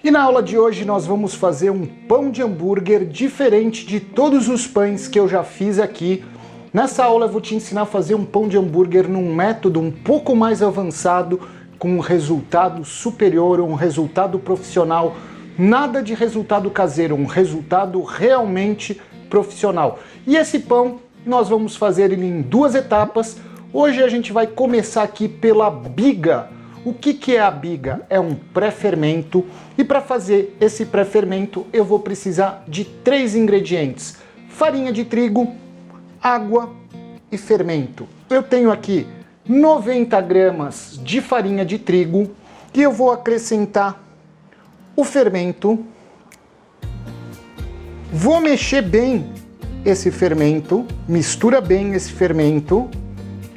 E na aula de hoje nós vamos fazer um pão de hambúrguer diferente de todos os pães que eu já fiz aqui. Nessa aula eu vou te ensinar a fazer um pão de hambúrguer num método um pouco mais avançado, com um resultado superior, um resultado profissional. Nada de resultado caseiro, um resultado realmente profissional. E esse pão nós vamos fazer ele em duas etapas. Hoje a gente vai começar aqui pela biga. O que é a biga? É um pré-fermento e para fazer esse pré-fermento eu vou precisar de 3 ingredientes: farinha de trigo, água e fermento. Eu tenho aqui 90 gramas de farinha de trigo e eu vou acrescentar o fermento. Vou mexer bem esse fermento, mistura bem esse fermento.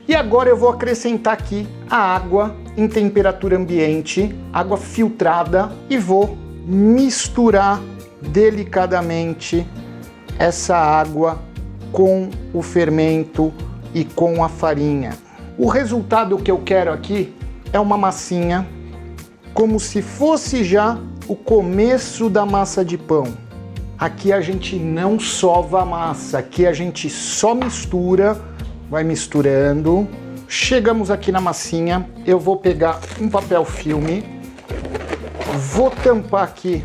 E agora eu vou acrescentar aqui a água em temperatura ambiente, água filtrada, e vou misturar delicadamente essa água com o fermento e com a farinha. O resultado que eu quero aqui é uma massinha como se fosse já o começo da massa de pão. Aqui a gente não sova a massa, aqui a gente só mistura. Vai misturando. Chegamos aqui na massinha. Eu vou pegar um papel filme, vou tampar aqui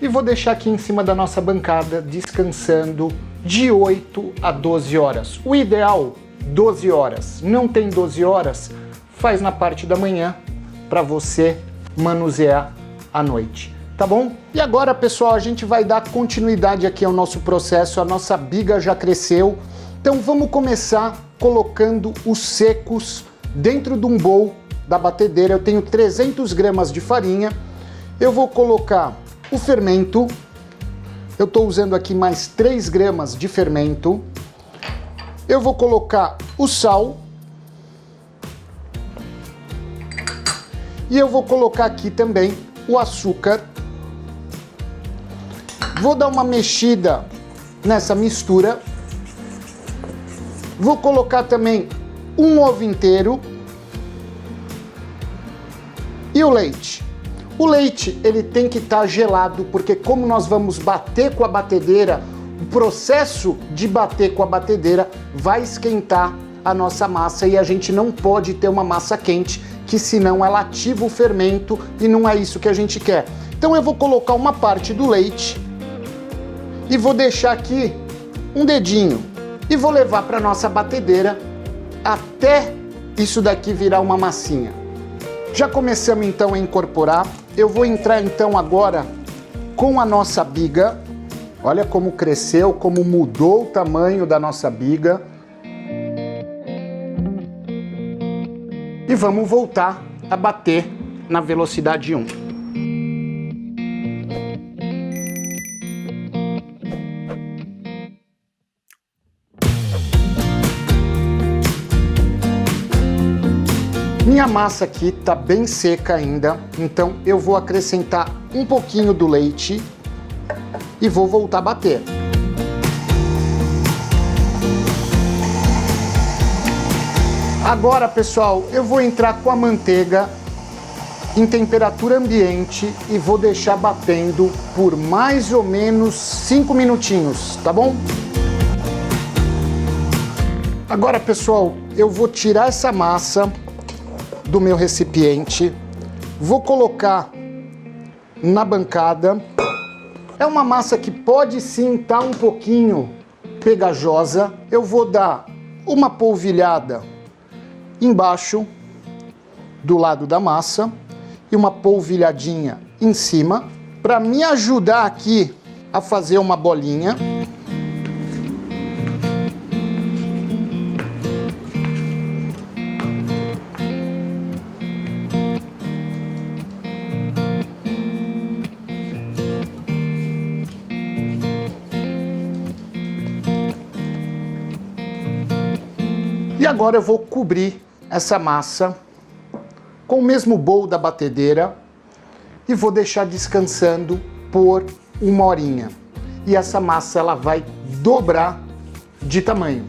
e vou deixar aqui em cima da nossa bancada descansando de 8 a 12 horas. O ideal, 12 horas. Não tem 12 horas? Faz na parte da manhã para você manusear à noite. Tá bom? E agora, pessoal, a gente vai dar continuidade aqui ao nosso processo. A nossa biga já cresceu. Então vamos começar colocando os secos dentro de um bowl da batedeira. Eu tenho 300 gramas de farinha. Eu vou colocar o fermento. Eu estou usando aqui mais 3 gramas de fermento. Eu vou colocar o sal. E eu vou colocar aqui também o açúcar. Vou dar uma mexida nessa mistura. Vou colocar também um ovo inteiro e o leite. O leite ele tem que estar gelado, porque como nós vamos bater com a batedeira, o processo de bater com a batedeira vai esquentar a nossa massa e a gente não pode ter uma massa quente, que senão ela ativa o fermento e não é isso que a gente quer. Então eu vou colocar uma parte do leite e vou deixar aqui um dedinho. E vou levar para nossa batedeira até isso daqui virar uma massinha. Já começamos então a incorporar. Eu vou entrar então agora com a nossa biga. Olha como cresceu, como mudou o tamanho da nossa biga. E vamos voltar a bater na velocidade 1. Minha massa aqui está bem seca ainda, então eu vou acrescentar um pouquinho do leite e vou voltar a bater. Agora, pessoal, eu vou entrar com a manteiga em temperatura ambiente e vou deixar batendo por mais ou menos 5 minutinhos, tá bom? Agora, pessoal, eu vou tirar essa massa do meu recipiente, vou colocar na bancada. É uma massa que pode sim estar um pouquinho pegajosa. Eu vou dar uma polvilhada embaixo do lado da massa e uma polvilhadinha em cima para me ajudar aqui a fazer uma bolinha. E agora eu vou cobrir essa massa com o mesmo bowl da batedeira e vou deixar descansando por 1 horinha. E essa massa ela vai dobrar de tamanho.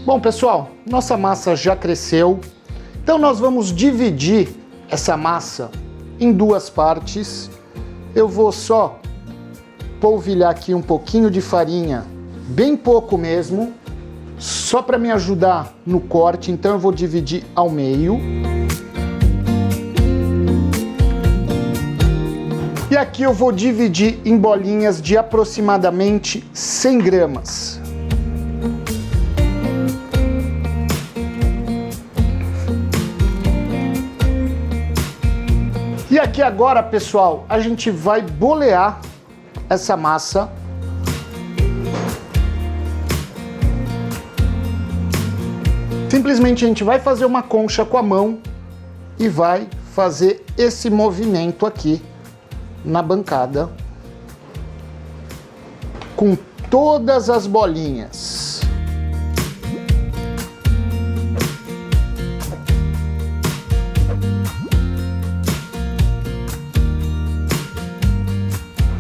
Bom, pessoal, nossa massa já cresceu. Então nós vamos dividir essa massa em 2 partes eu vou só polvilhar aqui um pouquinho de farinha, bem pouco mesmo, só para me ajudar no corte, então eu vou dividir ao meio. E aqui eu vou dividir em bolinhas de aproximadamente 100 gramas. E aqui agora, pessoal, a gente vai bolear essa massa. Simplesmente a gente vai fazer uma concha com a mão e vai fazer esse movimento aqui na bancada com todas as bolinhas.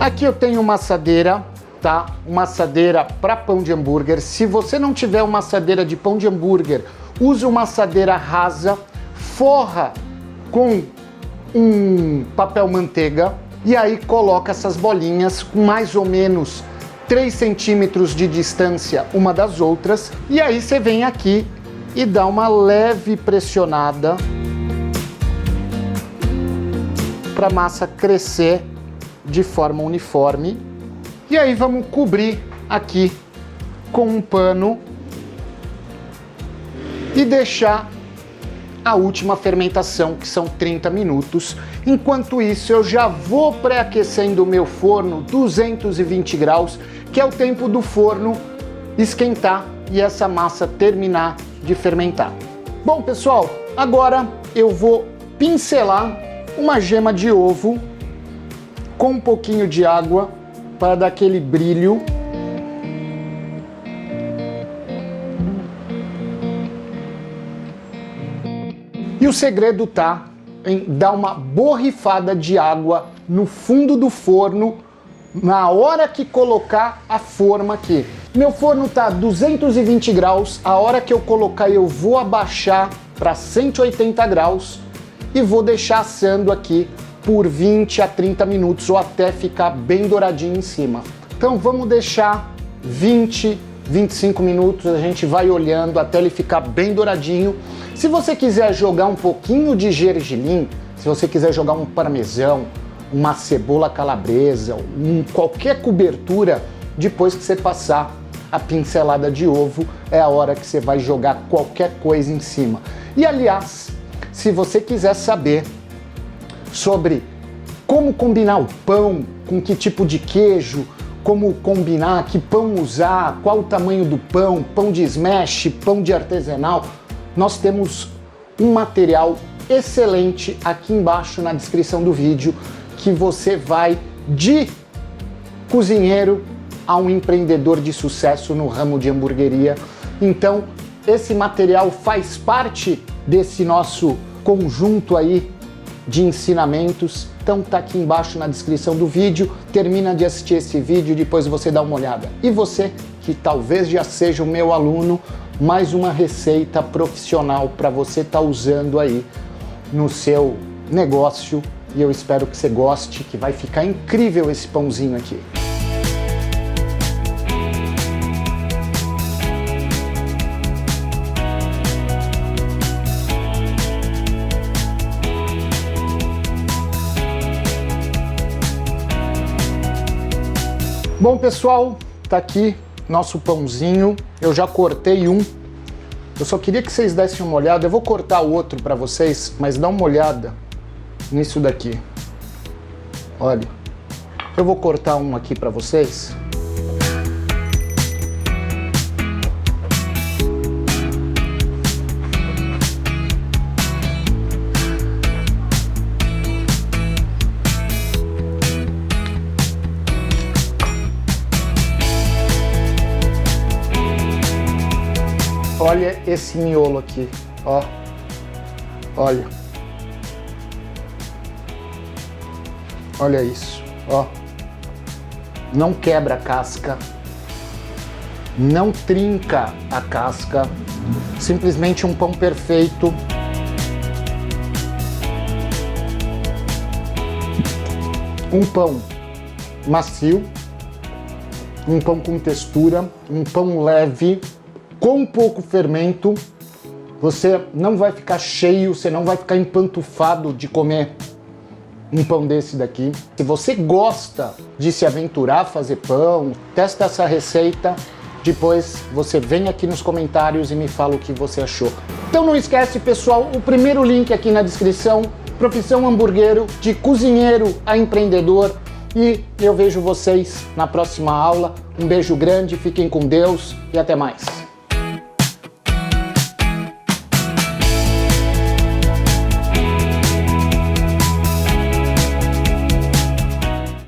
Aqui eu tenho uma assadeira, tá? Uma assadeira para pão de hambúrguer. Se você não tiver uma assadeira de pão de hambúrguer, use uma assadeira rasa, forra com um papel manteiga e aí coloca essas bolinhas com mais ou menos 3 centímetros de distância uma das outras. E aí você vem aqui e dá uma leve pressionada para a massa crescer de forma uniforme. E aí vamos cobrir aqui com um pano e deixar a última fermentação, que são 30 minutos. Enquanto isso, eu já vou pré-aquecendo o meu forno 220 graus, que é o tempo do forno esquentar e essa massa terminar de fermentar. Bom, pessoal, agora eu vou pincelar uma gema de ovo com um pouquinho de água para dar aquele brilho. E o segredo tá em dar uma borrifada de água no fundo do forno na hora que colocar a forma aqui. Meu forno tá 220 graus, a hora que eu colocar eu vou abaixar para 180 graus e vou deixar assando aqui por 20 a 30 minutos ou até ficar bem douradinho em cima. Então vamos deixar 20, 25 minutos, a gente vai olhando até ele ficar bem douradinho. Se você quiser jogar um pouquinho de gergelim, se você quiser jogar um parmesão, uma cebola calabresa, qualquer cobertura, depois que você passar a pincelada de ovo, é a hora que você vai jogar qualquer coisa em cima. E aliás, se você quiser saber sobre como combinar o pão, com que tipo de queijo, como combinar, que pão usar, qual o tamanho do pão, pão de smash, pão de artesanal, nós temos um material excelente aqui embaixo na descrição do vídeo, que você vai de cozinheiro a um empreendedor de sucesso no ramo de hamburgueria. Então, esse material faz parte desse nosso conjunto aí de ensinamentos. Então tá aqui embaixo na descrição do vídeo. Termina de assistir esse vídeo e depois você dá uma olhada. E você que talvez já seja o meu aluno, mais uma receita profissional para você estar usando aí no seu negócio. E eu espero que você goste, que vai ficar incrível esse pãozinho aqui. Bom, pessoal, tá aqui nosso pãozinho. Eu já cortei um. Eu só queria que vocês dessem uma olhada. Eu vou cortar o outro para vocês, mas dá uma olhada nisso daqui. Olha, eu vou cortar um aqui para vocês. Olha esse miolo aqui, ó. Olha. Olha isso, ó. Não quebra a casca. Não trinca a casca. Simplesmente um pão perfeito. Um pão macio, um pão com textura, um pão leve, com pouco fermento. Você não vai ficar cheio, você não vai ficar empantufado de comer um pão desse daqui. Se você gosta de se aventurar a fazer pão, testa essa receita, depois você vem aqui nos comentários e me fala o que você achou. Então não esquece, pessoal, o primeiro link aqui na descrição, Profissão Hamburguero, de cozinheiro a empreendedor, e eu vejo vocês na próxima aula. Um beijo grande, fiquem com Deus e até mais.